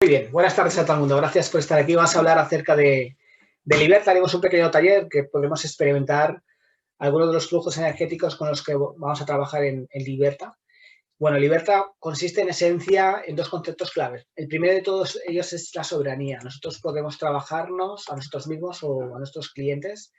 Muy bien, buenas tardes a todo el mundo. Gracias por estar aquí. Vamos a hablar acerca de Liberta. Haremos un pequeño taller que podremos experimentar algunos de los flujos energéticos con los que vamos a trabajar en Liberta. Bueno, Liberta consiste en esencia en dos conceptos claves. El primero de todos ellos es la soberanía. Nosotros podemos trabajarnos a nosotros mismos o a nuestros clientes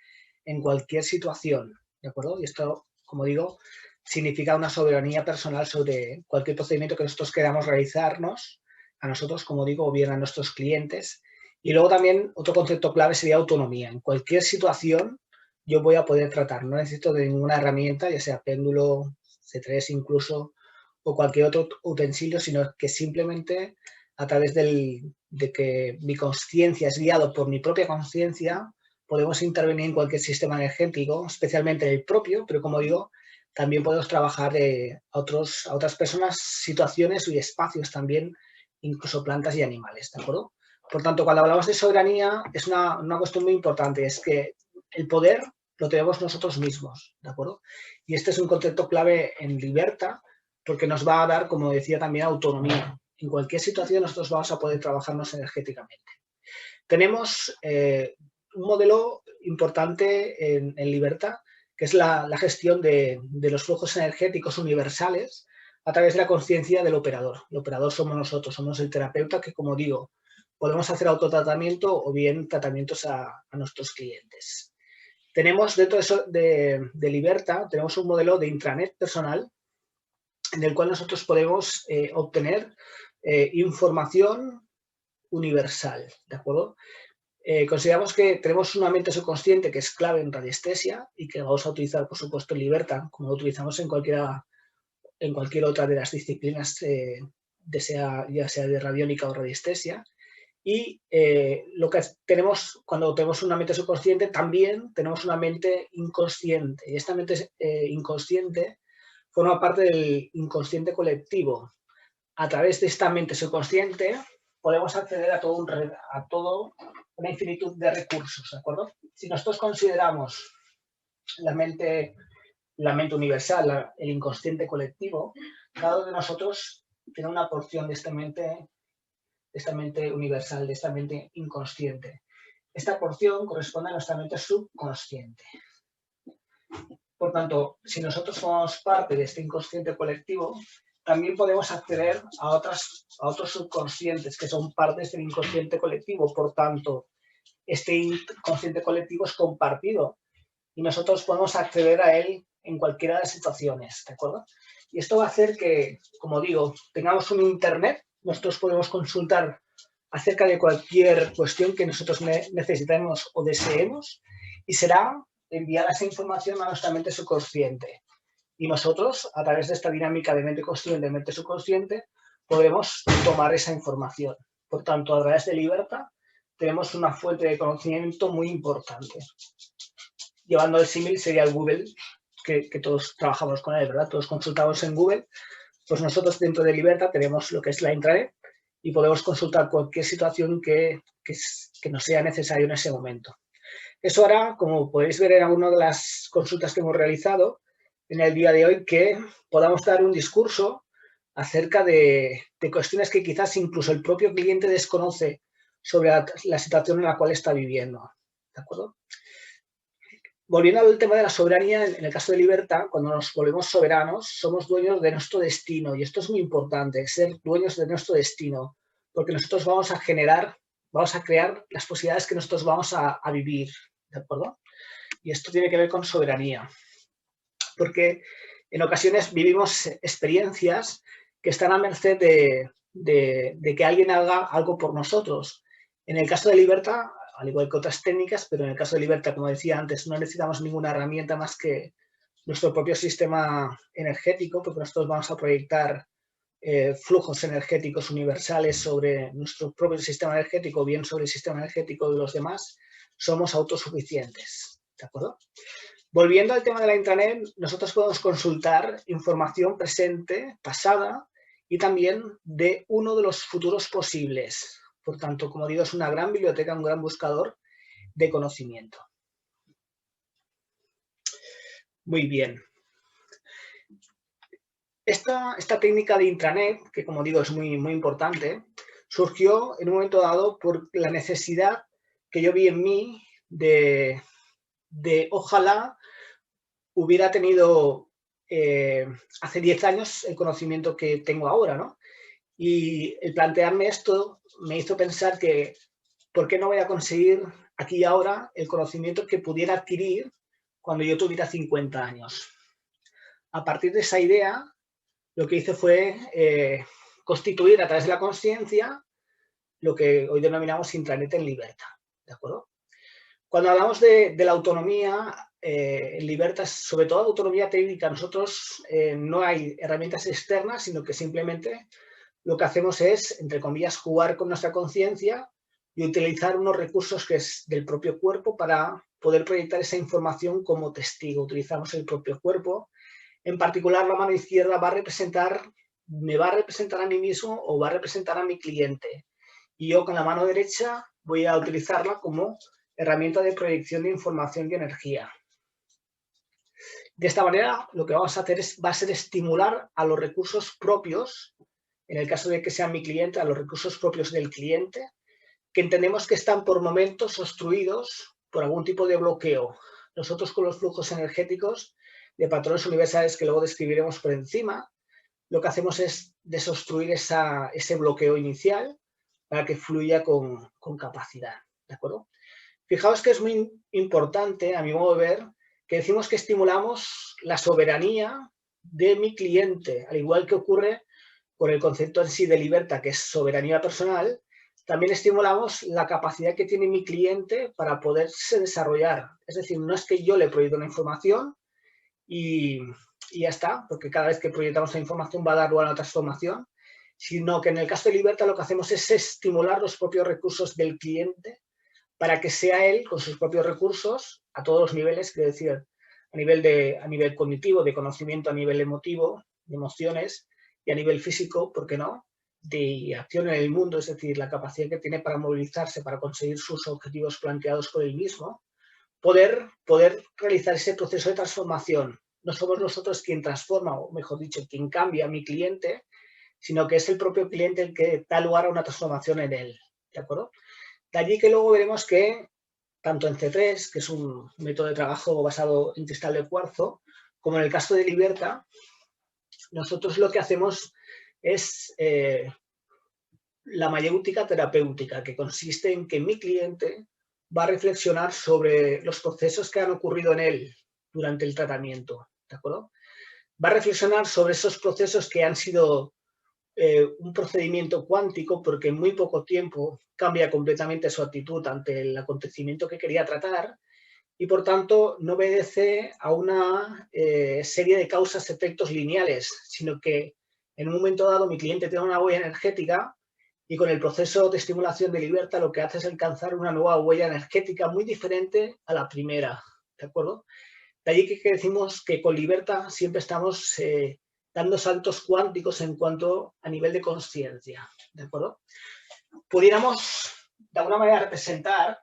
en cualquier situación, ¿de acuerdo? Y esto, como digo, significa una soberanía personal sobre cualquier procedimiento que nosotros queramos realizarnos a nosotros, como digo, o bien a nuestros clientes. Y luego también otro concepto clave sería autonomía. En cualquier situación yo voy a poder tratar. No necesito de ninguna herramienta, ya sea péndulo, C3 incluso, o cualquier otro utensilio, sino que simplemente a través de que mi conciencia es guiado por mi propia conciencia, podemos intervenir en cualquier sistema energético, especialmente el propio, pero como digo, también podemos trabajar a otras personas, situaciones y espacios también, incluso plantas y animales, ¿de acuerdo? Por tanto, cuando hablamos de soberanía, es una cuestión muy importante, es que el poder lo tenemos nosotros mismos, ¿de acuerdo? Y este es un concepto clave en Liberta, porque nos va a dar, como decía también, autonomía. En cualquier situación nosotros vamos a poder trabajarnos energéticamente. Tenemos un modelo importante en Liberta, que es la gestión de los flujos energéticos universales a través de la conciencia del operador. El operador somos nosotros, somos el terapeuta que, como digo, podemos hacer autotratamiento o bien tratamientos a nuestros clientes. Tenemos dentro de Liberta, tenemos un modelo de intranet personal en el cual nosotros podemos obtener información universal, ¿de acuerdo? Consideramos que tenemos una mente subconsciente que es clave en radiestesia y que vamos a utilizar, por supuesto, en Liberta, como lo utilizamos en cualquier otra de las disciplinas, ya sea de radiónica o radiestesia. Y lo que tenemos, cuando tenemos una mente subconsciente, también tenemos una mente inconsciente. Y esta mente inconsciente forma parte del inconsciente colectivo. A través de esta mente subconsciente podemos acceder a todo una infinitud de recursos, ¿de acuerdo? Si nosotros consideramos la mente universal, el inconsciente colectivo, cada uno de nosotros tiene una porción de esta mente universal, de esta mente inconsciente. Esta porción corresponde a nuestra mente subconsciente. Por tanto, si nosotros somos parte de este inconsciente colectivo, también podemos acceder a otros subconscientes que son partes del inconsciente colectivo. Por tanto, este inconsciente colectivo es compartido y nosotros podemos acceder a él en cualquiera de las situaciones, ¿de acuerdo? Y esto va a hacer que, como digo, tengamos un internet, nosotros podemos consultar acerca de cualquier cuestión que nosotros necesitemos o deseemos y será enviar esa información a nuestra mente subconsciente. Y nosotros, a través de esta dinámica de mente consciente y mente subconsciente, podremos tomar esa información. Por tanto, a través de Liberta, tenemos una fuente de conocimiento muy importante. Llevando el símil sería el Google, que todos trabajamos con él, ¿verdad? Todos consultamos en Google. Pues nosotros dentro de Liberta tenemos lo que es la intranet y podemos consultar cualquier situación que nos sea necesario en ese momento. Eso hará, como podéis ver en alguna de las consultas que hemos realizado en el día de hoy, que podamos dar un discurso acerca de cuestiones que quizás incluso el propio cliente desconoce sobre la situación en la cual está viviendo. ¿De acuerdo? Volviendo al tema de la soberanía, en el caso de Liberta, cuando nos volvemos soberanos, somos dueños de nuestro destino. Y esto es muy importante, ser dueños de nuestro destino, porque nosotros vamos a crear las posibilidades que nosotros vamos a vivir, ¿de acuerdo? Y esto tiene que ver con soberanía, porque en ocasiones vivimos experiencias que están a merced de que alguien haga algo por nosotros. En el caso de Liberta, al igual que otras técnicas, pero en el caso de Liberta, como decía antes, no necesitamos ninguna herramienta más que nuestro propio sistema energético, porque nosotros vamos a proyectar flujos energéticos universales sobre nuestro propio sistema energético, bien sobre el sistema energético de los demás, somos autosuficientes, ¿de acuerdo? Volviendo al tema de la intranet, nosotros podemos consultar información presente, pasada y también de uno de los futuros posibles. Por tanto, como digo, es una gran biblioteca, un gran buscador de conocimiento. Muy bien. Esta técnica de intranet, que como digo es muy importante, surgió en un momento dado por la necesidad que yo vi en mí de ojalá hubiera tenido hace 10 años el conocimiento que tengo ahora, ¿no? Y el plantearme esto me hizo pensar que ¿por qué no voy a conseguir aquí y ahora el conocimiento que pudiera adquirir cuando yo tuviera 50 años? A partir de esa idea, lo que hice fue constituir a través de la consciencia lo que hoy denominamos intranet en libertad, ¿de acuerdo? Cuando hablamos de la autonomía, en libertad, sobre todo autonomía técnica, nosotros no hay herramientas externas, sino que simplemente lo que hacemos es, entre comillas, jugar con nuestra conciencia y utilizar unos recursos que es del propio cuerpo para poder proyectar esa información como testigo. Utilizamos el propio cuerpo. En particular, la mano izquierda me va a representar a mí mismo o va a representar a mi cliente. Y yo con la mano derecha voy a utilizarla como herramienta de proyección de información y energía. De esta manera, lo que vamos a hacer va a ser estimular a los recursos propios, en el caso de que sea mi cliente, a los recursos propios del cliente, que entendemos que están por momentos obstruidos por algún tipo de bloqueo. Nosotros con los flujos energéticos de patrones universales que luego describiremos por encima, lo que hacemos es desobstruir ese bloqueo inicial para que fluya con capacidad, ¿de acuerdo? Fijaos que es muy importante, a mi modo de ver, que decimos que estimulamos la soberanía de mi cliente, al igual que ocurre con el concepto en sí de libertad, que es soberanía personal, también estimulamos la capacidad que tiene mi cliente para poderse desarrollar. Es decir, no es que yo le proyecte una información y ya está, porque cada vez que proyectamos la información va a dar lugar a una transformación, sino que en el caso de libertad lo que hacemos es estimular los propios recursos del cliente para que sea él, con sus propios recursos, a todos los niveles, quiero decir, a nivel cognitivo, de conocimiento, a nivel emotivo, de emociones, y a nivel físico, ¿por qué no?, de acción en el mundo, es decir, la capacidad que tiene para movilizarse, para conseguir sus objetivos planteados por él mismo, poder realizar ese proceso de transformación. No somos nosotros quien transforma, o mejor dicho, quien cambia a mi cliente, sino que es el propio cliente el que da lugar a una transformación en él, ¿de acuerdo? De allí que luego veremos que tanto en C3, que es un método de trabajo basado en cristal de cuarzo, como en el caso de Libertad, nosotros lo que hacemos es la mayéutica terapéutica, que consiste en que mi cliente va a reflexionar sobre los procesos que han ocurrido en él durante el tratamiento, ¿de acuerdo? Va a reflexionar sobre esos procesos que han sido un procedimiento cuántico, porque en muy poco tiempo cambia completamente su actitud ante el acontecimiento que quería tratar y, por tanto, no obedece a una serie de causas-efectos lineales, sino que en un momento dado mi cliente tiene una huella energética y con el proceso de estimulación de libertad lo que hace es alcanzar una nueva huella energética muy diferente a la primera, ¿de acuerdo? De allí que decimos que con libertad siempre estamos dando saltos cuánticos en cuanto a nivel de conciencia, ¿de acuerdo? Pudiéramos, de alguna manera, representar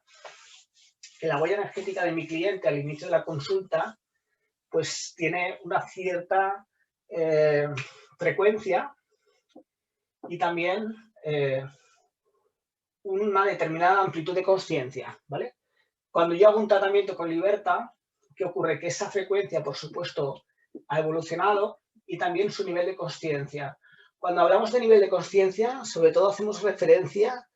que la huella energética de mi cliente al inicio de la consulta pues tiene una cierta frecuencia y también una determinada amplitud de conciencia, ¿vale? Cuando yo hago un tratamiento con libertad, ¿qué ocurre? Que esa frecuencia, por supuesto, ha evolucionado y también su nivel de conciencia. Cuando hablamos de nivel de conciencia, sobre todo hacemos referencia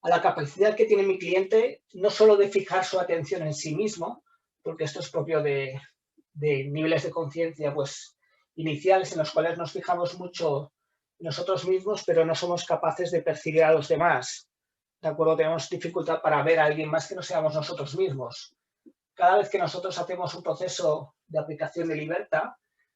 a la capacidad que tiene mi cliente no solo de fijar su atención en sí mismo, porque esto es propio de niveles de conciencia pues, iniciales en los cuales nos fijamos mucho nosotros mismos, pero no somos capaces de percibir a los demás. ¿De acuerdo? Tenemos dificultad para ver a alguien más que no seamos nosotros mismos. Cada vez que nosotros hacemos un proceso de aplicación de libertad,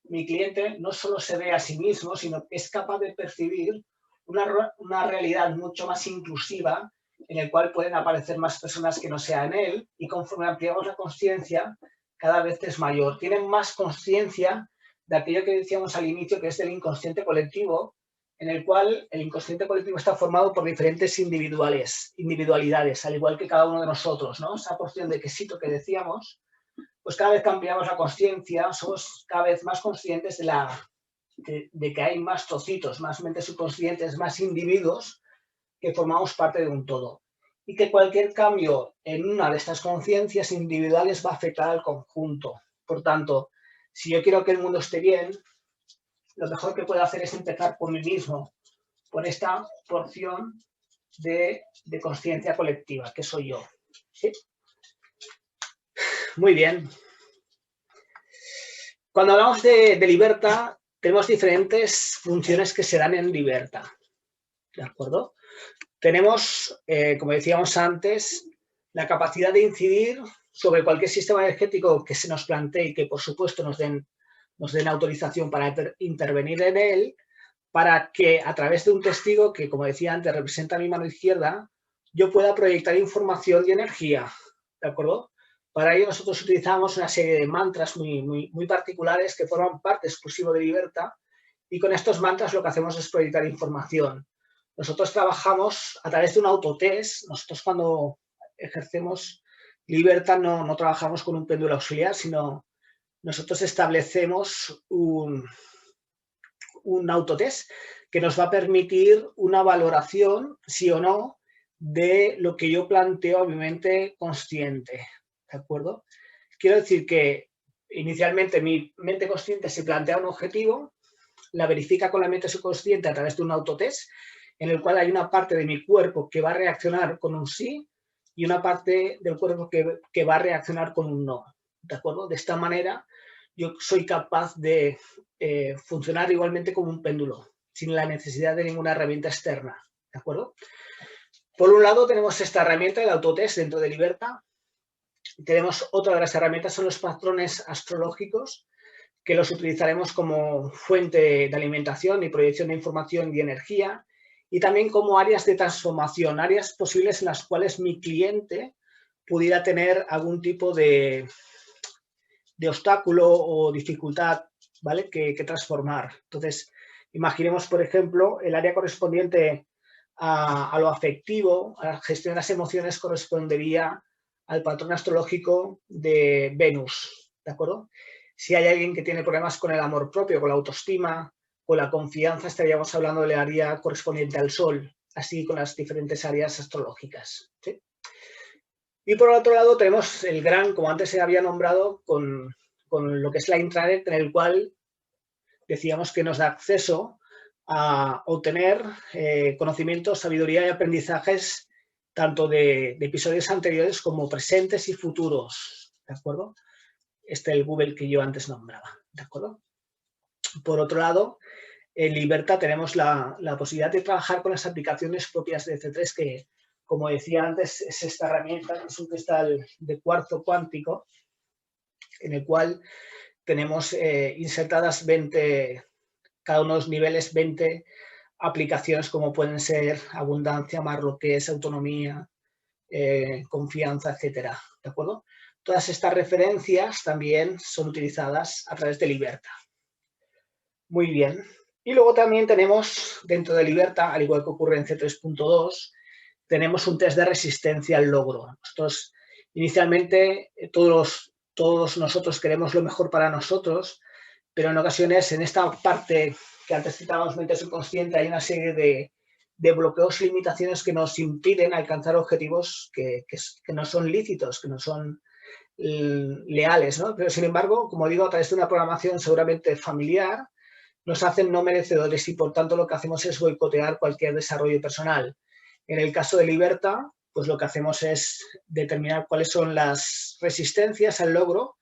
mi cliente no solo se ve a sí mismo, sino que es capaz de percibir una realidad mucho más inclusiva en el cual pueden aparecer más personas que no sean él y conforme ampliamos la conciencia, cada vez es mayor. Tienen más conciencia de aquello que decíamos al inicio, que es del inconsciente colectivo, en el cual el inconsciente colectivo está formado por diferentes individualidades, al igual que cada uno de nosotros, ¿no? Esa porción de quesito que decíamos, pues cada vez cambiamos la conciencia, somos cada vez más conscientes de que hay más trocitos, más mentes subconscientes, más individuos que formamos parte de un todo y que cualquier cambio en una de estas conciencias individuales va a afectar al conjunto. Por tanto, si yo quiero que el mundo esté bien, lo mejor que puedo hacer es empezar por mí mismo, por esta porción de conciencia colectiva, que soy yo. ¿Sí? Muy bien. Cuando hablamos de libertad, tenemos diferentes funciones que se dan en libertad. ¿De acuerdo? Tenemos, como decíamos antes, la capacidad de incidir sobre cualquier sistema energético que se nos plantee y que, por supuesto, nos den autorización para intervenir en él, para que a través de un testigo que, como decía antes, representa mi mano izquierda, yo pueda proyectar información y energía. ¿De acuerdo? Para ello nosotros utilizamos una serie de mantras muy particulares que forman parte exclusiva de libertad, y con estos mantras lo que hacemos es proyectar información. Nosotros trabajamos a través de un autotest. Nosotros cuando ejercemos libertad no trabajamos con un péndulo auxiliar, sino nosotros establecemos un autotest que nos va a permitir una valoración, sí o no, de lo que yo planteo a mi mente consciente. ¿De acuerdo? Quiero decir que inicialmente mi mente consciente se plantea un objetivo, la verifica con la mente subconsciente a través de un autotest, en el cual hay una parte de mi cuerpo que va a reaccionar con un sí y una parte del cuerpo que va a reaccionar con un no. ¿De acuerdo? De esta manera yo soy capaz de funcionar igualmente como un péndulo, sin la necesidad de ninguna herramienta externa. ¿De acuerdo? Por un lado tenemos esta herramienta, el autotest, dentro de libertad. Tenemos otra de las herramientas, son los patrones astrológicos, que los utilizaremos como fuente de alimentación y proyección de información y energía, y también como áreas de transformación, áreas posibles en las cuales mi cliente pudiera tener algún tipo de obstáculo o dificultad, ¿vale?, que transformar. Entonces, imaginemos, por ejemplo, el área correspondiente a lo afectivo, a la gestión de las emociones, correspondería al patrón astrológico de Venus, ¿de acuerdo? Si hay alguien que tiene problemas con el amor propio, con la autoestima, con la confianza, estaríamos hablando del área correspondiente al Sol, así con las diferentes áreas astrológicas, ¿sí? Y por otro lado tenemos el gran, como antes se había nombrado, con lo que es la intranet, en el cual decíamos que nos da acceso a obtener conocimientos, sabiduría y aprendizajes tanto de episodios anteriores como presentes y futuros, ¿de acuerdo? El Google que yo antes nombraba, ¿de acuerdo? Por otro lado, en Libertad tenemos la posibilidad de trabajar con las aplicaciones propias de C3, que, como decía antes, es esta herramienta, es un cristal de cuarzo cuántico, en el cual tenemos insertadas 20, cada uno de los niveles, 20 aplicaciones, como pueden ser abundancia, marroqués, autonomía, confianza, etcétera, ¿de acuerdo? Todas estas referencias también son utilizadas a través de Libertad. Muy bien. Y luego también tenemos, dentro de Libertad, al igual que ocurre en C3.2, tenemos un test de resistencia al logro. Nosotros, inicialmente, todos nosotros queremos lo mejor para nosotros, pero en ocasiones, en esta parte que antes citábamos, mente subconsciente, hay una serie de bloqueos y limitaciones que nos impiden alcanzar objetivos que no son lícitos, que no son leales, ¿no? Pero, sin embargo, como digo, a través de una programación seguramente familiar, nos hacen no merecedores y, por tanto, lo que hacemos es boicotear cualquier desarrollo personal. En el caso de Libertad, pues lo que hacemos es determinar cuáles son las resistencias al logro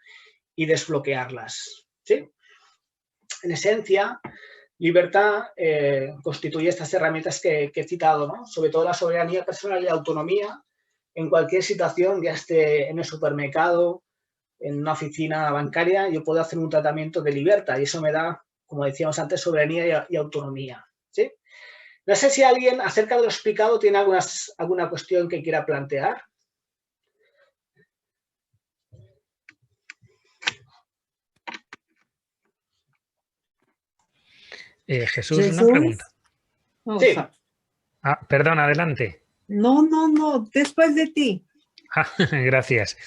y desbloquearlas, ¿sí? En esencia, Libertad constituye estas herramientas que he citado, ¿no? Sobre todo la soberanía personal y la autonomía en cualquier situación, ya esté en el supermercado, en una oficina bancaria, yo puedo hacer un tratamiento de Libertad y eso me da, como decíamos antes, soberanía y autonomía, ¿sí? No sé si alguien, acerca de lo explicado, tiene alguna cuestión que quiera plantear. Jesús, una pregunta. Sí. Perdón, adelante. No, después de ti. Gracias.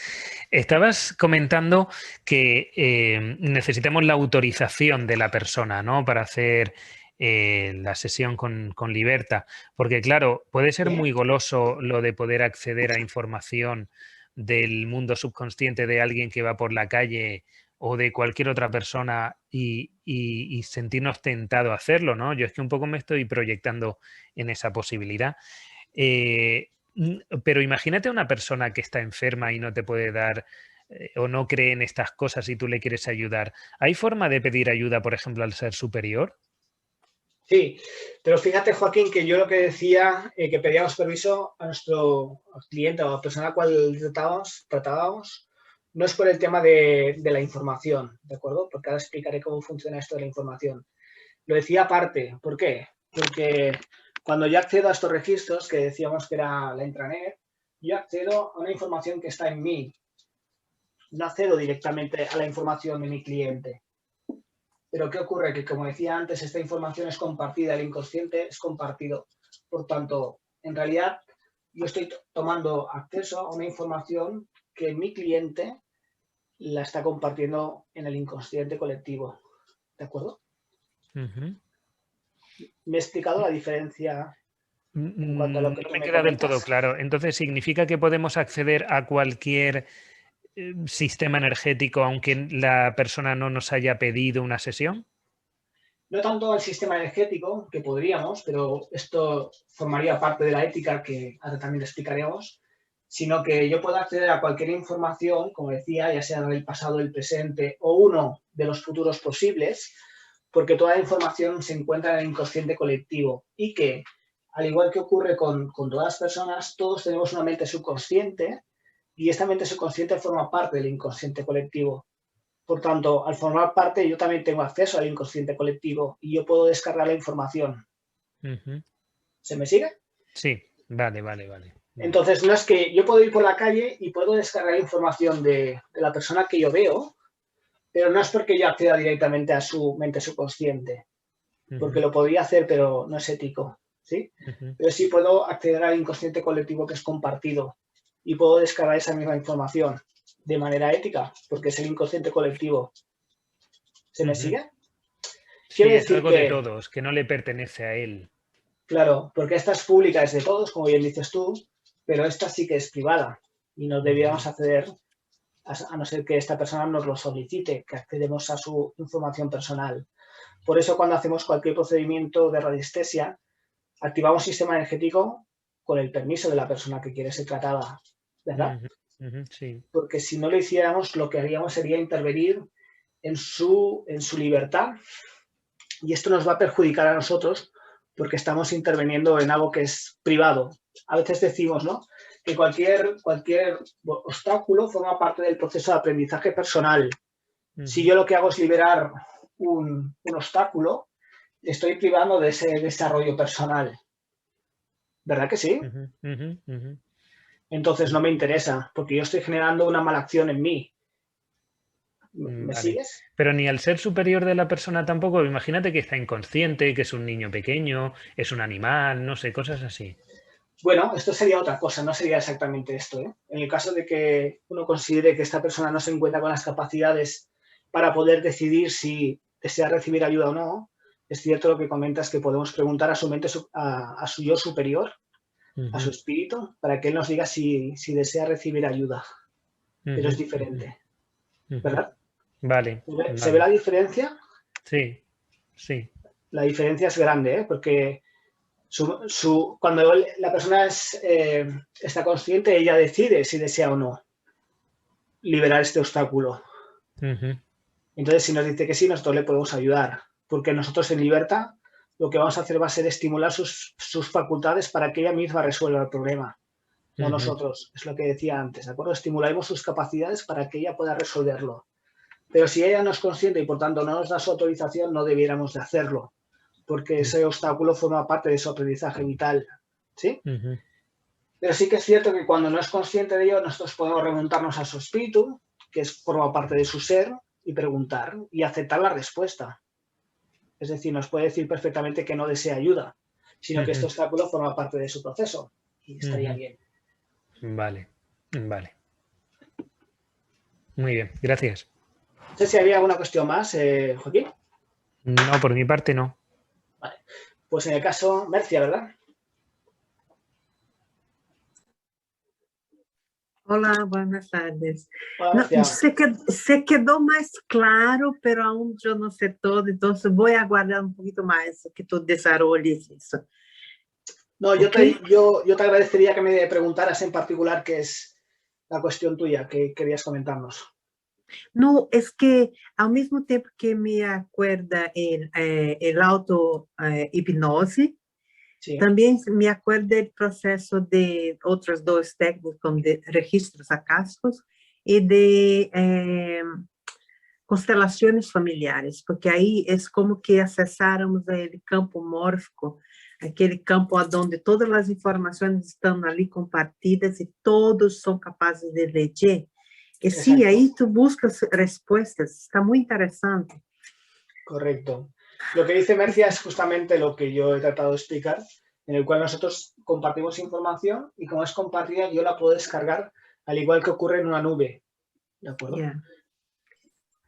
Estabas comentando que necesitamos la autorización de la persona, ¿no?, para hacer la sesión con Liberta, porque claro, puede ser muy goloso lo de poder acceder a información del mundo subconsciente de alguien que va por la calle o de cualquier otra persona y sentirnos tentado a hacerlo, ¿no? Yo es que un poco me estoy proyectando en esa posibilidad. Pero imagínate una persona que está enferma y no te puede dar o no cree en estas cosas y tú le quieres ayudar. ¿Hay forma de pedir ayuda, por ejemplo, al ser superior? Sí, pero fíjate, Joaquín, que yo lo que decía, que pedíamos permiso a nuestro cliente o a la persona a la cual tratábamos, no es por el tema de la información, ¿de acuerdo? Porque ahora explicaré cómo funciona esto de la información. Lo decía aparte, ¿por qué? Porque cuando yo accedo a estos registros, que decíamos que era la intranet, yo accedo a una información que está en mí, no accedo directamente a la información de mi cliente. Pero ¿qué ocurre? Que, como decía antes, esta información es compartida, el inconsciente es compartido. Por tanto, en realidad, yo estoy tomando acceso a una información que mi cliente la está compartiendo en el inconsciente colectivo. ¿De acuerdo? Ujú. ¿Me he explicado la diferencia en cuanto a lo No que tú me me queda del todo comentas? claro. Entonces, ¿significa que podemos acceder a cualquier sistema energético aunque la persona no nos haya pedido una sesión? No tanto al sistema energético, que podríamos, pero esto formaría parte de la ética que ahora también explicaremos, sino que yo puedo acceder a cualquier información, como decía, ya sea del pasado, el presente o uno de los futuros posibles, porque toda la información se encuentra en el inconsciente colectivo y que, al igual que ocurre con todas las personas, todos tenemos una mente subconsciente y esta mente subconsciente forma parte del inconsciente colectivo. Por tanto, al formar parte, yo también tengo acceso al inconsciente colectivo y yo puedo descargar la información. Ujú. ¿Se me sigue? Sí, vale, vale, vale. Vale. Entonces, no es que yo puedo ir por la calle y puedo descargar información de la persona que yo veo, pero no es porque yo acceda directamente a su mente subconsciente, porque Ujú, lo podría hacer, pero no es ético, ¿sí? ujú, Pero sí puedo acceder al inconsciente colectivo que es compartido y puedo descargar esa misma información de manera ética, porque es el inconsciente colectivo. ¿Se me ujú. sigue? Quiere Sí, es decir algo de que todos, que no le pertenece a él. claro, porque esta es pública, es de todos, como bien dices tú, pero esta sí que es privada y no deberíamos Ujú, acceder, a no ser que esta persona nos lo solicite, que accedemos a su información personal. Por eso, cuando hacemos cualquier procedimiento de radiestesia, activamos sistema energético con el permiso de la persona que quiere ser tratada, ¿verdad? ujú, ujú, sí. Porque si no lo hiciéramos, lo que haríamos sería intervenir en su libertad y esto nos va a perjudicar a nosotros porque estamos interviniendo en algo que es privado. A veces decimos, ¿no?, que cualquier obstáculo forma parte del proceso de aprendizaje personal. Si Ujú, yo lo que hago es liberar un obstáculo, estoy privando de ese desarrollo personal. ¿Verdad que sí? ujú, ujú, ujú. Entonces no me interesa, porque yo estoy generando una mala acción en mí. ¿Me Vale. sigues? Pero ni al ser superior de la persona tampoco, imagínate que está inconsciente, que es un niño pequeño, es un animal, no sé, cosas así. Bueno, esto sería otra cosa, no sería exactamente esto, ¿eh? En el caso de que uno considere que esta persona no se encuentra con las capacidades para poder decidir si desea recibir ayuda o no, es cierto lo que comentas que podemos preguntar a su mente, a su yo superior, a su Ujú, espíritu, para que él nos diga si desea recibir ayuda. Pero ujú, es ujú, diferente, ujú. ¿verdad? Vale, ¿Se ve vale. la diferencia? Sí, sí. La diferencia es grande, ¿eh? Porque cuando la persona está consciente, ella decide si desea o no liberar este obstáculo. Ujú, Entonces, si nos dice que sí, nosotros le podemos ayudar, porque nosotros en libertad lo que vamos a hacer va a ser estimular sus facultades para que ella misma resuelva el problema. No ujú, nosotros, es lo que decía antes, ¿de acuerdo? Estimulamos sus capacidades para que ella pueda resolverlo. Pero si ella no es consciente y por tanto no nos da su autorización, no debiéramos de hacerlo, porque ese obstáculo forma parte de su aprendizaje vital, ¿sí? ujú, Pero sí que es cierto que cuando no es consciente de ello, nosotros podemos remontarnos a su espíritu, que forma parte de su ser, y preguntar y aceptar la respuesta. Es decir, nos puede decir perfectamente que no desea ayuda, sino que este ujú, obstáculo forma parte de su proceso y estaría ujú. bien. Vale, vale. Muy bien, gracias. No sé si había alguna cuestión más, Joaquín. No, por mi parte no. Vale. Pues en el caso, Mercia, ¿verdad? Olá, boas tardes. Hola, Não, Mercia. se quedou mais claro, pero aún eu não sei todo, então vou aguardar um pouquinho mais que tu desarrolles isso. No, Ok. yo te agradecería que me preguntaras en particular qué es la cuestión tuya que querías comentarnos. Não, é que ao mesmo tempo que me acuerda el auto-hipnose, Sí, também me acuerda o processo de outros dois técnicos, como de registros acásticos e de constelações familiares, porque aí é como que acessáramos aquele campo mórfico, aquele campo onde todas as informações estão ali compartidas e todos são capazes de ler. E sim, exacto. aí tu buscas respostas, está muito interessante. Correcto. Lo que dice Mercia es justamente lo que yo he tratado de explicar, en el cual nosotros compartimos información y como es compartida yo la puedo descargar al igual que ocurre en una nube. ¿De acuerdo? Yeah.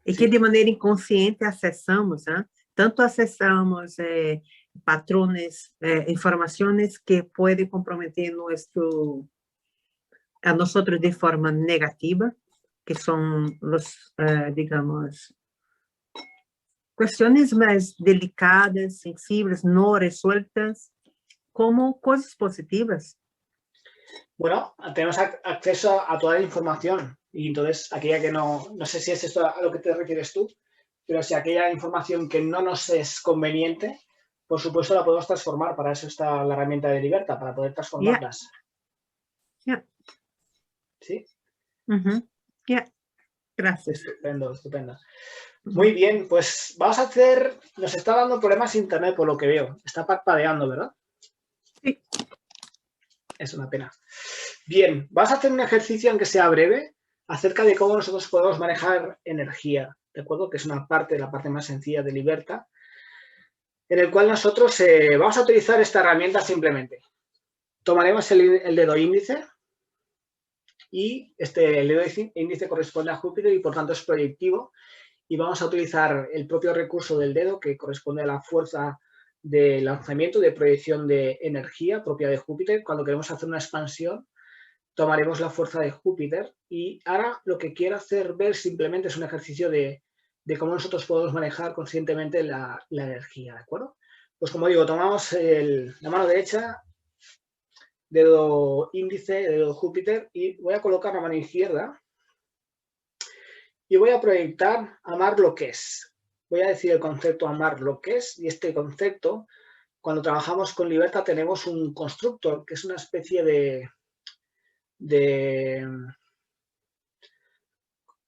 E Sí. que de maneira inconsciente acessamos, né? Tanto acessamos patrones, informações que podem comprometer a nosotros de forma negativa, que são digamos, questões mais delicadas, sensíveis, não resueltas, como coisas positivas. Bueno, tenemos acceso a toda la información y entonces aquella que no sé si es esto a lo que te refieres tú, pero si aquella información que no nos es conveniente, por supuesto la podemos transformar. Para eso está la herramienta de Liberta, para poder transformarlas. Yeah. ¿Sí? Yeah. Gracias. Estupendo, estupendo. Muy bien, pues vamos a hacer... Nos está dando problemas internet por lo que veo. Está parpadeando, ¿verdad? Sí. Es una pena. Bien, vamos a hacer un ejercicio, aunque sea breve, acerca de cómo nosotros podemos manejar energía, ¿de acuerdo? Que es una parte, la parte más sencilla de Liberta, en el cual nosotros vamos a utilizar esta herramienta simplemente. Tomaremos el dedo índice y el dedo índice corresponde a Júpiter y por tanto es proyectivo y vamos a utilizar el propio recurso del dedo que corresponde a la fuerza de lanzamiento, de proyección de energía propia de Júpiter. Cuando queremos hacer una expansión, tomaremos la fuerza de Júpiter y ahora lo que quiero hacer ver simplemente es un ejercicio de cómo nosotros podemos manejar conscientemente la energía, ¿de acuerdo? Pues como digo, tomamos la mano derecha, dedo índice, dedo Júpiter y voy a colocar la mano izquierda y voy a proyectar amar lo que es. Voy a decir el concepto amar lo que es y este concepto, cuando trabajamos con Liberta tenemos un constructor que es una especie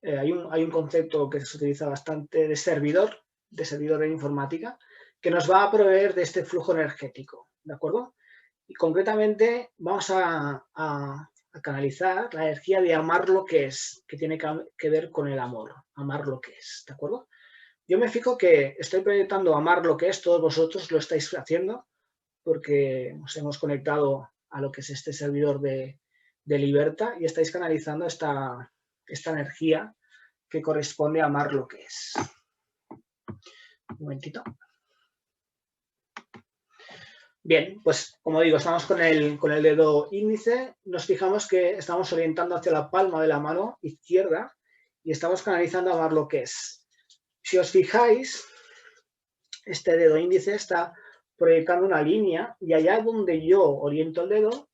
hay un concepto que se utiliza bastante de servidor de informática, que nos va a proveer de este flujo energético, ¿de acuerdo? Y concretamente vamos a canalizar la energía de amar lo que es, que tiene que ver con el amor, amar lo que es, ¿de acuerdo? Yo me fijo que estoy proyectando amar lo que es, todos vosotros lo estáis haciendo, porque nos hemos conectado a lo que es este servidor de Liberta y estáis canalizando esta energía que corresponde a amar lo que es. Un momentito. Bien, pues como digo, estamos con el dedo índice, nos fijamos que estamos orientando hacia la palma de la mano izquierda y estamos canalizando a amar lo que es. Si os fijáis, este dedo índice está proyectando una línea y allá donde yo oriento el dedo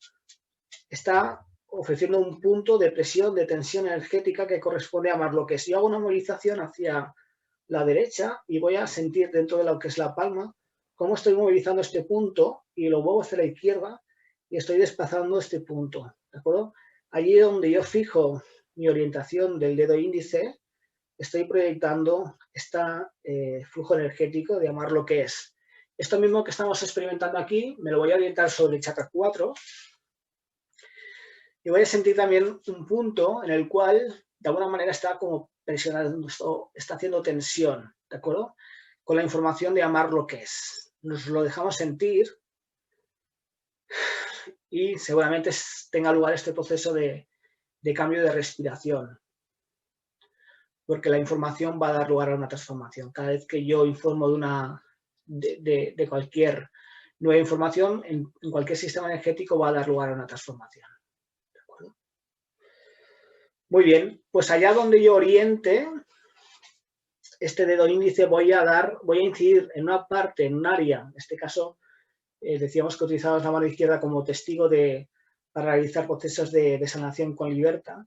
está ofreciendo un punto de presión, de tensión energética que corresponde a amar lo que es. Yo hago una movilización hacia la derecha y voy a sentir dentro de lo que es la palma cómo estoy movilizando este punto y lo muevo hacia la izquierda y estoy desplazando este punto, ¿de acuerdo? Allí donde yo fijo mi orientación del dedo índice, estoy proyectando este flujo energético de amar lo que es. Esto mismo que estamos experimentando aquí, me lo voy a orientar sobre el chakra 4 y voy a sentir también un punto en el cual de alguna manera está como presionando, está haciendo tensión, ¿de acuerdo? Con la información de amar lo que es. Nos lo dejamos sentir y seguramente tenga lugar este proceso de cambio de respiración, porque la información va a dar lugar a una transformación. Cada vez que yo informo de de cualquier nueva información en cualquier sistema energético va a dar lugar a una transformación. ¿De acuerdo? Muy bien, pues allá donde yo oriente este dedo índice voy a incidir en una parte, en un área, en este caso decíamos que utilizamos la mano izquierda como testigo para realizar procesos de sanación con libertad,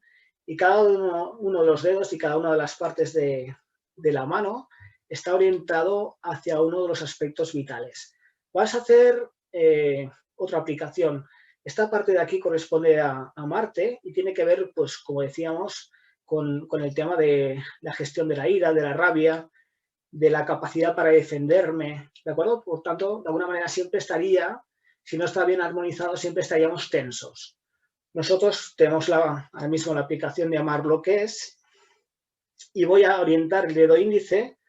y cada uno de los dedos y cada una de las partes de la mano está orientado hacia uno de los aspectos vitales. Vas a hacer otra aplicación. Esta parte de aquí corresponde a Marte y tiene que ver, pues como decíamos, con el tema de la gestión de la ira, de la rabia, de la capacidad para defenderme, ¿de acuerdo? Por tanto, de alguna manera siempre estaría, si no está bien armonizado, siempre estaríamos tensos. Nosotros tenemos ahora mismo la aplicación de amar lo que es y voy a orientar el dedo índice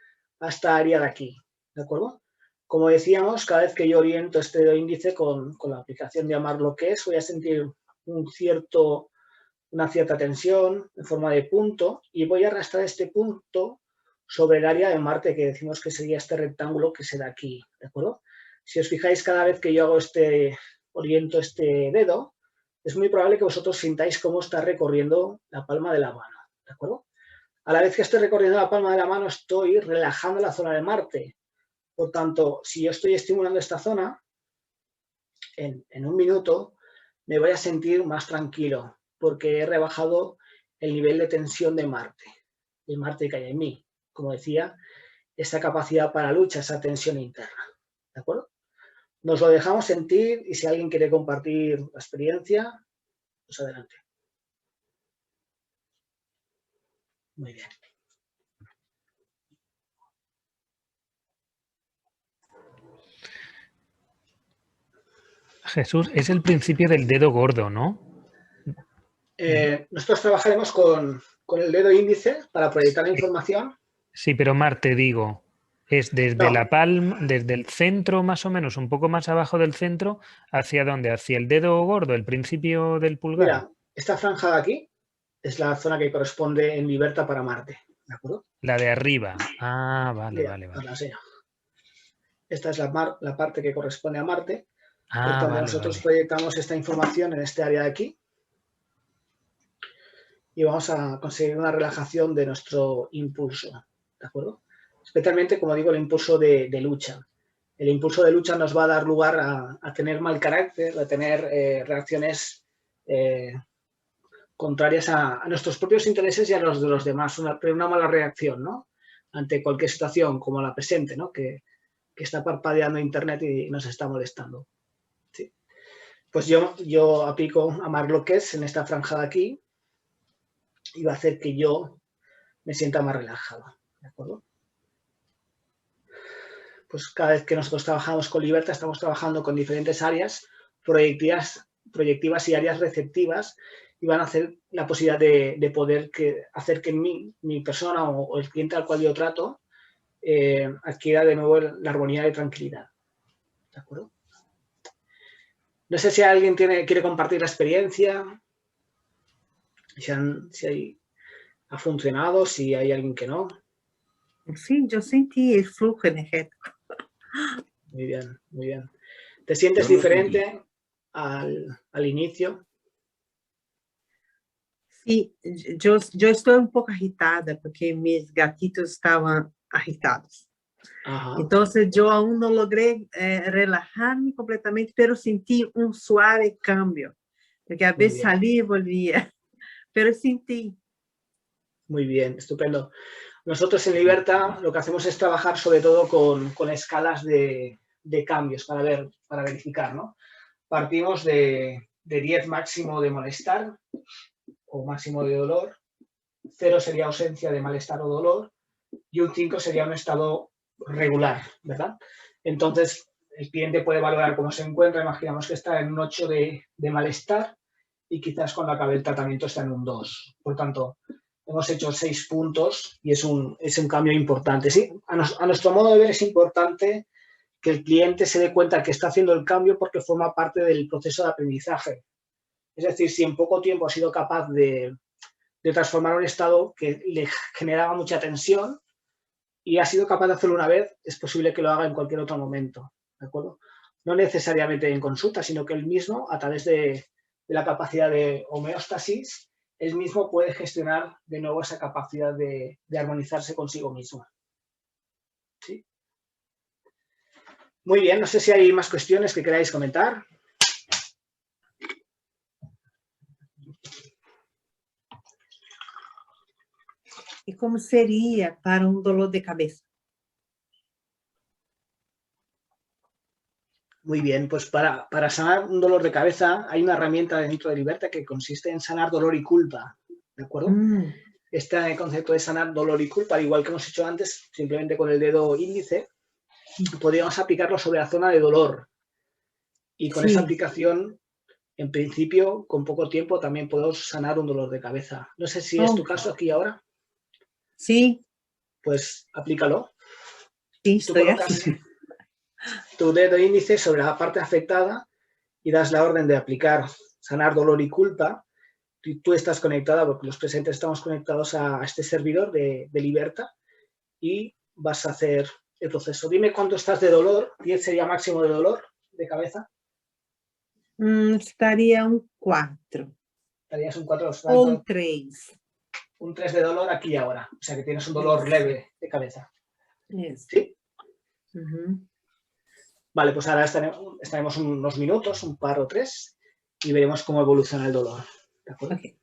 a esta área de aquí, ¿de acuerdo? Como decíamos, cada vez que yo oriento este dedo índice con la aplicación de amar lo que es, voy a sentir una cierta tensión en forma de punto y voy a arrastrar este punto sobre el área de Marte, que decimos que sería este rectángulo que se da aquí, ¿de acuerdo? Si os fijáis, cada vez que yo oriento este dedo, es muy probable que vosotros sintáis cómo está recorriendo la palma de la mano, ¿de acuerdo? A la vez que estoy recorriendo la palma de la mano, estoy relajando la zona de Marte. Por tanto, si yo estoy estimulando esta zona, en un minuto me voy a sentir más tranquilo, porque he rebajado el nivel de tensión de Marte que hay en mí. Como decía, esa capacidad para lucha, esa tensión interna. ¿De acuerdo? Nos lo dejamos sentir y si alguien quiere compartir la experiencia, pues adelante. Muy bien. Jesús, es el principio del dedo gordo, ¿no? Nosotros trabajaremos con el dedo índice para proyectar la información. Sí, pero Marte, digo, es desde la palma, desde el centro más o menos, un poco más abajo del centro, ¿hacia dónde? ¿Hacia el dedo gordo, el principio del pulgar? Mira, esta franja de aquí es la zona que corresponde en libertad para Marte, ¿de acuerdo? La de arriba. Ah, vale, Mira, vale, vale. Esta es la parte que corresponde a Marte. Ah, Por tanto, vale, nosotros vale. proyectamos esta información en este área de aquí y vamos a conseguir una relajación de nuestro impulso, ¿de acuerdo? Especialmente, como digo, el impulso de lucha. El impulso de lucha nos va a dar lugar a tener mal carácter, a tener reacciones contrarias a nuestros propios intereses y a los de los demás, una mala reacción, ¿no? Ante cualquier situación como la presente, ¿no? Que está parpadeando Internet y nos está molestando. ¿Sí? Pues yo aplico amar lo que es en esta franja de aquí y va a hacer que yo me sienta más relajado, ¿de acuerdo? Pues cada vez que nosotros trabajamos con libertad, estamos trabajando con diferentes áreas proyectivas y áreas receptivas y van a hacer la posibilidad de poder hacer que mi persona o el cliente al cual yo trato adquiera de nuevo la armonía de tranquilidad. ¿De acuerdo? No sé si alguien quiere compartir la experiencia, si ha funcionado, si hay alguien que no. Sí, yo sentí el flujo energético. Muy bien, muy bien. ¿Te sientes diferente al inicio? Sí, yo estoy un poco agitada porque mis gatitos estaban agitados. Ajá. Entonces yo aún no logré relajarme completamente, pero sentí un suave cambio, porque a veces salía y volvía, pero sentí. Muy bien, estupendo. Nosotros en Libertad lo que hacemos es trabajar sobre todo con escalas de cambios para verificar, ¿no? Partimos de 10 máximo de malestar o máximo de dolor, 0 sería ausencia de malestar o dolor y un 5 sería un estado regular, ¿verdad? Entonces, el cliente puede valorar cómo se encuentra, imaginamos que está en un 8 de malestar y quizás cuando acabe el tratamiento está en un 2. Por tanto, hemos hecho 6 puntos y es un cambio importante. Sí, a nuestro modo de ver es importante que el cliente se dé cuenta que está haciendo el cambio porque forma parte del proceso de aprendizaje. Es decir, si en poco tiempo ha sido capaz de transformar un estado que le generaba mucha tensión, y ha sido capaz de hacerlo una vez, es posible que lo haga en cualquier otro momento, ¿de acuerdo? No necesariamente en consulta, sino que él mismo, a través de la capacidad de homeostasis, él mismo puede gestionar de nuevo esa capacidad de armonizarse consigo mismo. ¿Sí? Muy bien, no sé si hay más cuestiones que queráis comentar. E como seria para dolor de cabeça? Muy bien, pues para sanar un dolor de cabeza hay una herramienta dentro de Liberta que consiste en sanar dolor y culpa, ¿de acuerdo? Este concepto de sanar dolor y culpa, al igual que hemos hecho antes, simplemente con el dedo índice, podríamos aplicarlo sobre la zona de dolor. Y con esa aplicación, en principio, con poco tiempo, también podemos sanar un dolor de cabeza. No sé si es tu caso aquí ahora. Sí. Pues aplícalo. Sí, Tú colocas tu dedo índice sobre la parte afectada y das la orden de aplicar sanar dolor y culpa. Tú estás conectada, porque los presentes estamos conectados a este servidor de Liberta y vas a hacer el proceso. Dime cuánto estás de dolor. 10 sería máximo de dolor de cabeza. Estaría un 4. Estarías un 4. O un 3. Un 3 de dolor aquí y ahora. O sea que tienes un dolor leve de cabeza. ¿Sí? Vale, pues ahora estaremos unos minutos, un par o 3, y veremos cómo evoluciona el dolor. ¿De acuerdo? Okay.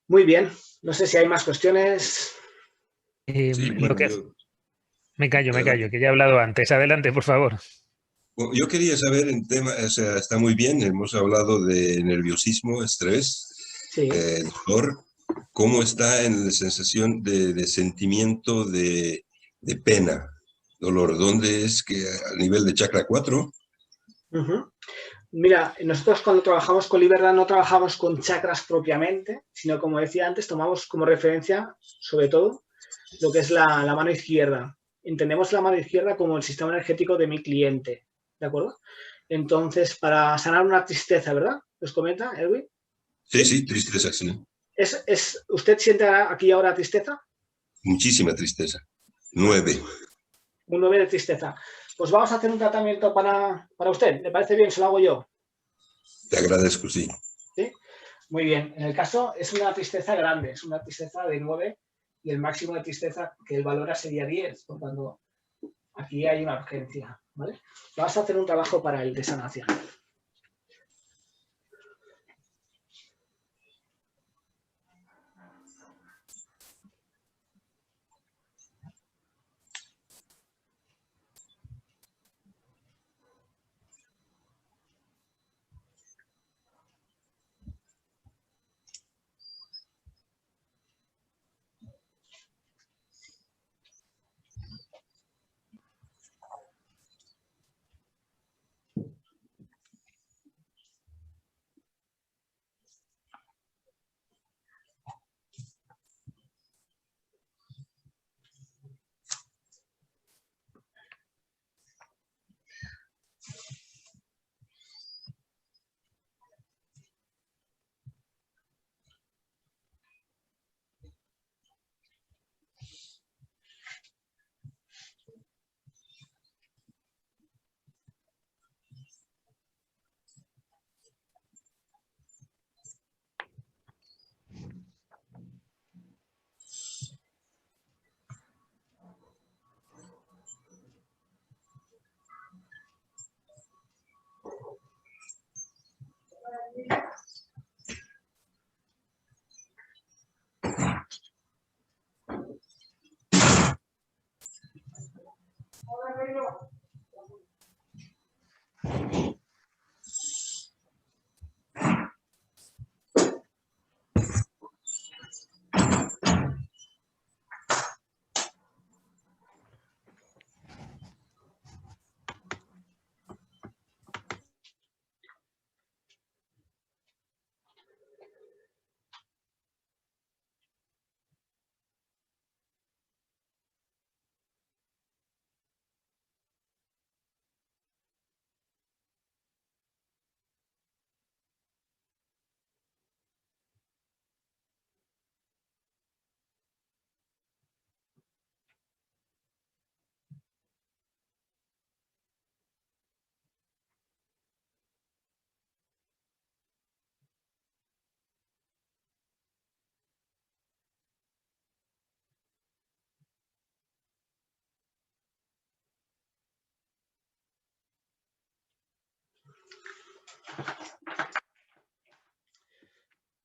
Muy bien. No sé si hay más cuestiones. Sí, bueno, me callo, que ya he hablado antes. Adelante, por favor. Bueno, yo quería saber en tema, o sea, está muy bien, hemos hablado de nerviosismo, estrés, sí. Dolor, ¿cómo está en la sensación de sentimiento de pena, dolor? ¿Dónde es que a nivel de chakra 4? Mira, nosotros cuando trabajamos con Libertad no trabajamos con chakras propiamente, sino como decía antes, tomamos como referencia, sobre todo, lo que es la mano izquierda. Entendemos la mano izquierda como el sistema energético de mi cliente, ¿de acuerdo? Entonces, para sanar una tristeza, ¿verdad? ¿Os comenta, Erwin? Sí, tristeza, sí. ¿Usted siente aquí ahora tristeza? Muchísima tristeza. 9. Un 9 de tristeza. Pues vamos a hacer un tratamiento para usted. ¿Le parece bien? Se lo hago yo. Te agradezco, sí. ¿Sí? Muy bien. En el caso es una tristeza grande, es una tristeza de 9 y el máximo de tristeza que él valora sería 10, por tanto, aquí hay una urgencia, ¿vale? Vamos a hacer un trabajo para el de sanación.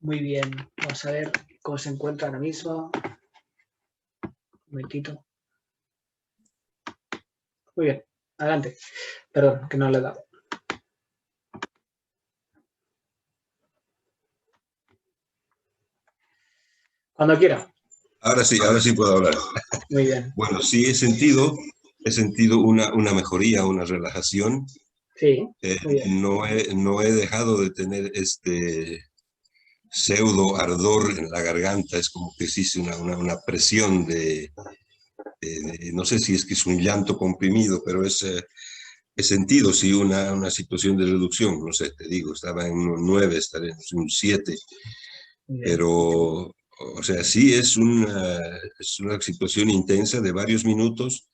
Muy bien. Vamos a ver cómo se encuentra ahora mismo. Un momentito. Muy bien. Adelante. Perdón, que no le he dado. Cuando quiera. Ahora sí puedo hablar. Muy bien. Bueno, sí he sentido una mejoría, una relajación. Sí, muy bien. No he dejado de tener este pseudo ardor en la garganta, es como que existe una presión no sé si es que es un llanto comprimido, pero he sentido sí una situación de reducción, no sé, te digo, estaba en un 9, estaré en un 7, Muy bien. pero, o sea, sí es una situación intensa de varios minutos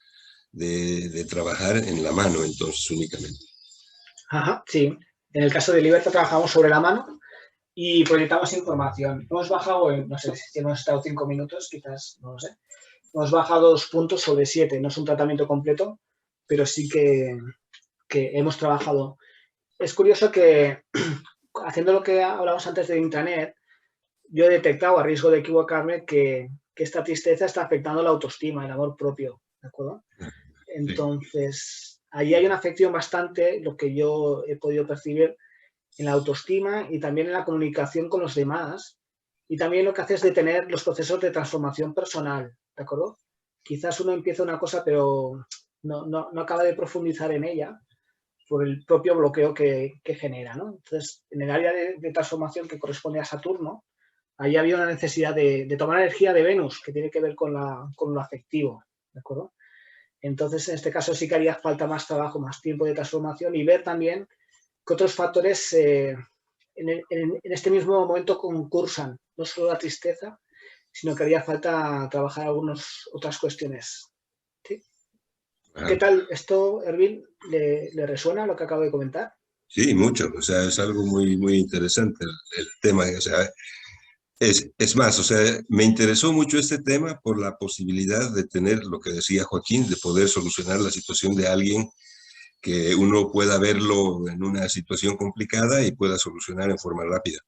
de trabajar en la mano, entonces, únicamente. Ajá, sí. En el caso de Liberta trabajamos sobre la mano y proyectamos información. Hemos bajado, no sé si hemos estado 5 minutos, quizás, no lo sé. Hemos bajado 2 puntos sobre 7. No es un tratamiento completo, pero sí que hemos trabajado. Es curioso que, haciendo lo que hablamos antes de intranet, yo he detectado, a riesgo de equivocarme, que esta tristeza está afectando la autoestima, el amor propio, ¿de acuerdo? Entonces, ahí hay una afección bastante, lo que yo he podido percibir, en la autoestima y también en la comunicación con los demás. Y también lo que hace es detener los procesos de transformación personal, ¿de acuerdo? Quizás uno empieza una cosa, pero no acaba de profundizar en ella por el propio bloqueo que genera, ¿no? Entonces, en el área de transformación que corresponde a Saturno, ahí había una necesidad de tomar energía de Venus, que tiene que ver con lo afectivo, ¿de acuerdo? Entonces, en este caso sí que haría falta más trabajo, más tiempo de transformación y ver también qué otros factores en este mismo momento concursan, no solo la tristeza, sino que haría falta trabajar algunas otras cuestiones. ¿Sí? ¿Qué tal esto, Erwin? ¿Le resuena lo que acabo de comentar? Sí, mucho, o sea, es algo muy interesante el tema, o sea, es más, o sea, me interesó mucho este tema por la posibilidad de tener, lo que decía Joaquín, de poder solucionar la situación de alguien que uno pueda verlo en una situación complicada y pueda solucionar en forma rápida.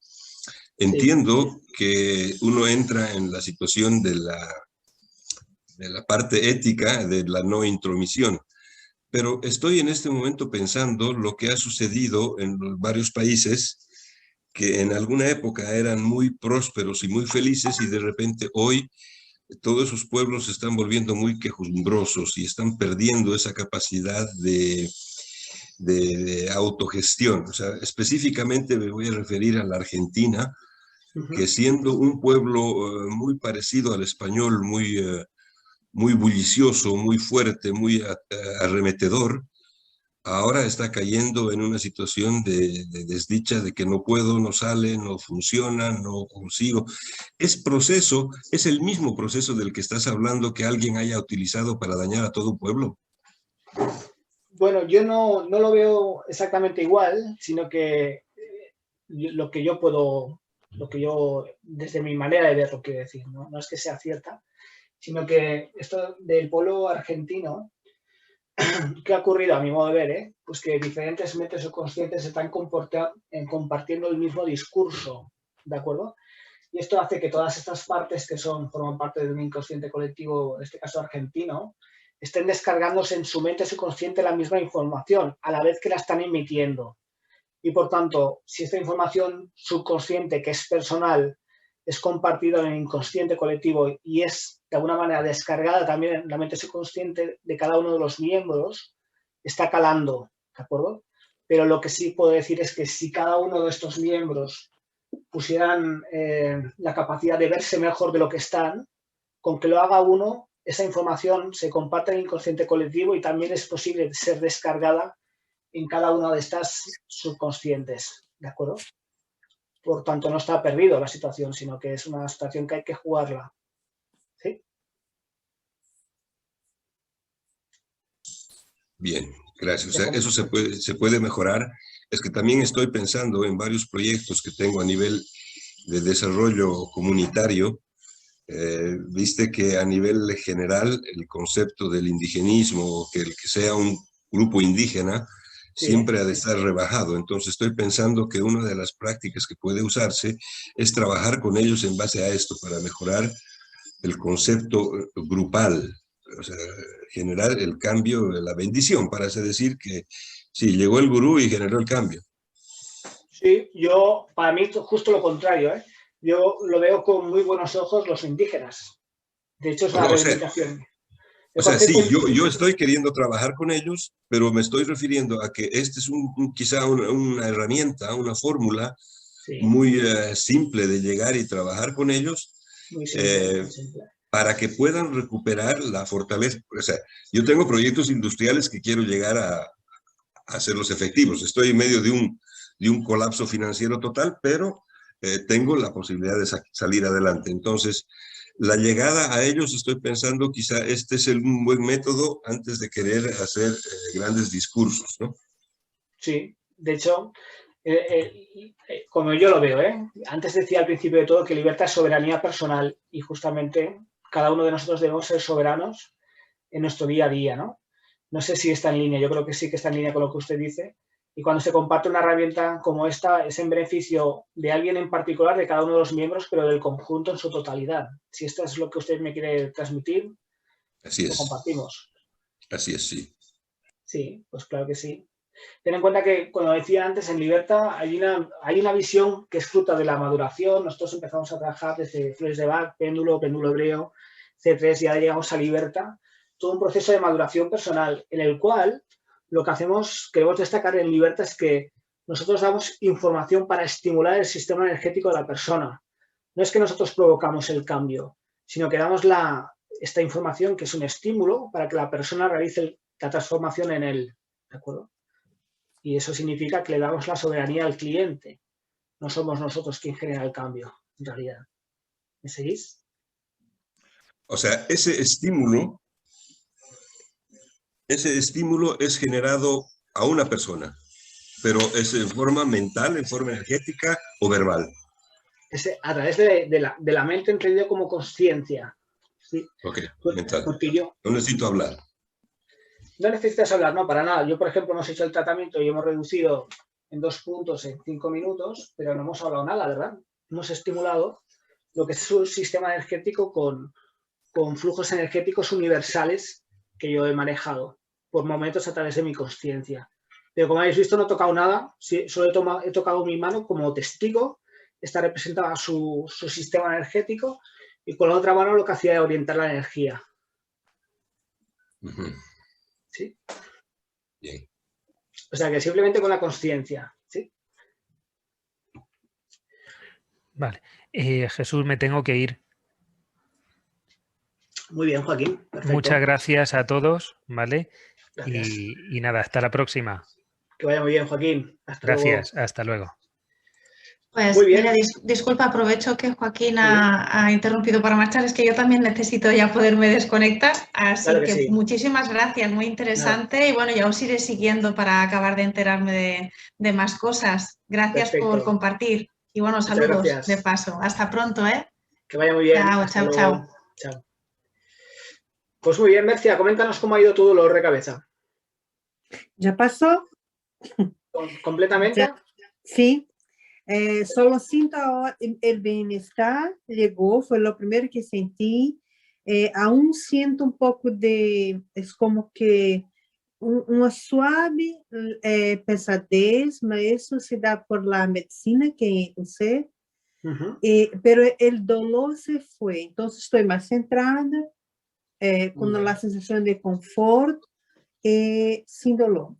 Entiendo que uno entra en la situación de la parte ética, de la no intromisión, pero estoy en este momento pensando lo que ha sucedido en varios países que en alguna época eran muy prósperos y muy felices y de repente hoy todos esos pueblos se están volviendo muy quejumbrosos y están perdiendo esa capacidad de autogestión. O sea, específicamente me voy a referir a la Argentina, que siendo un pueblo muy parecido al español, muy bullicioso, muy fuerte, muy arremetedor, ahora está cayendo en una situación de desdicha, de que no puedo, no sale, no funciona, no consigo. Es el mismo proceso del que estás hablando que alguien haya utilizado para dañar a todo un pueblo. Bueno, yo no lo veo exactamente igual, sino que lo que yo, desde mi manera de verlo, quiero decir, no es que sea cierta, sino que esto del pueblo argentino, ¿qué ha ocurrido a mi modo de ver? Pues que diferentes mentes subconscientes están compartiendo el mismo discurso, ¿de acuerdo? Y esto hace que todas estas partes que forman parte de un inconsciente colectivo, en este caso argentino, estén descargándose en su mente subconsciente la misma información, a la vez que la están emitiendo. Y por tanto, si esta información subconsciente, que es personal, es compartida en el inconsciente colectivo y es de alguna manera descargada también en la mente subconsciente de cada uno de los miembros, está calando, ¿de acuerdo? Pero lo que sí puedo decir es que si cada uno de estos miembros pusieran la capacidad de verse mejor de lo que están, con que lo haga uno, esa información se comparte en el inconsciente colectivo y también es posible ser descargada en cada una de estas subconscientes, ¿de acuerdo? Por tanto, no está perdido la situación, sino que es una situación que hay que jugarla. ¿Sí? Bien, gracias. O sea, eso se puede mejorar. Es que también estoy pensando en varios proyectos que tengo a nivel de desarrollo comunitario. Viste que a nivel general el concepto del indigenismo, que el que sea un grupo indígena, siempre ha de estar rebajado. Entonces estoy pensando que una de las prácticas que puede usarse es trabajar con ellos en base a esto, para mejorar el concepto grupal, o sea, generar el cambio, la bendición, para así decir que sí, llegó el gurú y generó el cambio. Sí, para mí, justo lo contrario, ¿eh? Yo lo veo con muy buenos ojos los indígenas. De hecho, es una reivindicación. O sea, sí, yo estoy queriendo trabajar con ellos, pero me estoy refiriendo a que este es quizá una herramienta, una fórmula muy simple de llegar y trabajar con ellos, muy simple. para que puedan recuperar la fortaleza. O sea, yo tengo proyectos industriales que quiero llegar a hacerlos efectivos. Estoy en medio de un colapso financiero total, pero tengo la posibilidad de salir adelante. Entonces, la llegada a ellos, estoy pensando, quizá este es un buen método antes de querer hacer grandes discursos, ¿no? Sí, de hecho, como yo lo veo, antes decía al principio de todo que libertad es soberanía personal y justamente cada uno de nosotros debemos ser soberanos en nuestro día a día, ¿no? No sé si está en línea, yo creo que sí que está en línea con lo que usted dice. Y cuando se comparte una herramienta como esta, es en beneficio de alguien en particular, de cada uno de los miembros, pero del conjunto en su totalidad. Si esto es lo que usted me quiere transmitir, así es. Lo compartimos. Así es, sí. Sí, pues claro que sí. Ten en cuenta que, como decía antes, en Liberta hay una visión que es fruta de la maduración. Nosotros empezamos a trabajar desde Flores de Bach, péndulo hebreo, C3, y ahora llegamos a Liberta. Todo un proceso de maduración personal en el cual lo que queremos destacar en Liberta es que nosotros damos información para estimular el sistema energético de la persona. No es que nosotros provocamos el cambio, sino que damos esta información que es un estímulo para que la persona realice la transformación en él. ¿De acuerdo? Y eso significa que le damos la soberanía al cliente. No somos nosotros quien genera el cambio, en realidad. ¿Me seguís? O sea, ese estímulo es generado a una persona, pero es en forma mental, en forma energética o verbal. A través de la mente, entendido como consciencia. ¿Sí? Ok, mental. No necesito hablar. No necesitas hablar, no, para nada. Yo, por ejemplo, hemos hecho el tratamiento y hemos reducido en 2 puntos en 5 minutos, pero no hemos hablado nada, ¿verdad? Hemos estimulado lo que es su sistema energético con flujos energéticos universales que yo he manejado por momentos a través de mi consciencia. Pero como habéis visto, no he tocado nada, solo he tocado mi mano como testigo, esta representaba su sistema energético, y con la otra mano lo que hacía era orientar la energía. ¿Sí? Bien. O sea que simplemente con la consciencia, ¿sí? Vale. Jesús, me tengo que ir. Muy bien, Joaquín. Perfecto. Muchas gracias a todos, ¿vale? Gracias. Y nada, hasta la próxima. Que vaya muy bien, Joaquín. Gracias, hasta luego. Pues mira, disculpa, aprovecho que Joaquín ha interrumpido para marchar, es que yo también necesito ya poderme desconectar, así claro que sí. Muchísimas gracias, muy interesante. Nada. Y bueno, ya os iré siguiendo para acabar de enterarme de más cosas. Gracias por compartir y bueno, saludos de paso. Hasta pronto, ¿eh? Que vaya muy bien. Chao. Pues muy bien, Mercia, coméntanos cómo ha ido tu dolor de cabeza. ¿Ya pasó? ¿Completamente? Ya, sí. Solo siento el bienestar, llegó, fue lo primero que sentí. Aún siento un poco es como que una suave pesadez, pero eso se da por la medicina que usé. Pero el dolor se fue, entonces estoy más centrada, con la sensación de confort, sin dolor.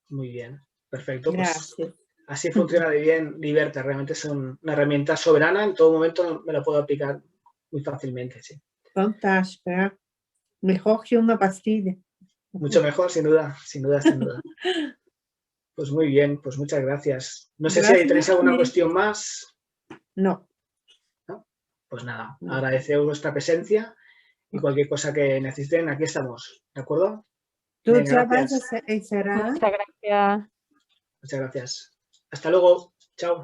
Muy bien, perfecto. Gracias. Pues así funciona de bien Liberta, realmente es una herramienta soberana, en todo momento me la puedo aplicar muy fácilmente, sí. Fantástica, mejor que una pastilla. Mucho mejor, sin duda. Pues muy bien, pues muchas gracias. No sé si tenéis alguna cuestión más. No. ¿No? Pues nada, agradeceros vuestra presencia y cualquier cosa que necesiten, aquí estamos, ¿de acuerdo? Bien, gracias. Muchas gracias. Muchas gracias. Hasta luego. Chao.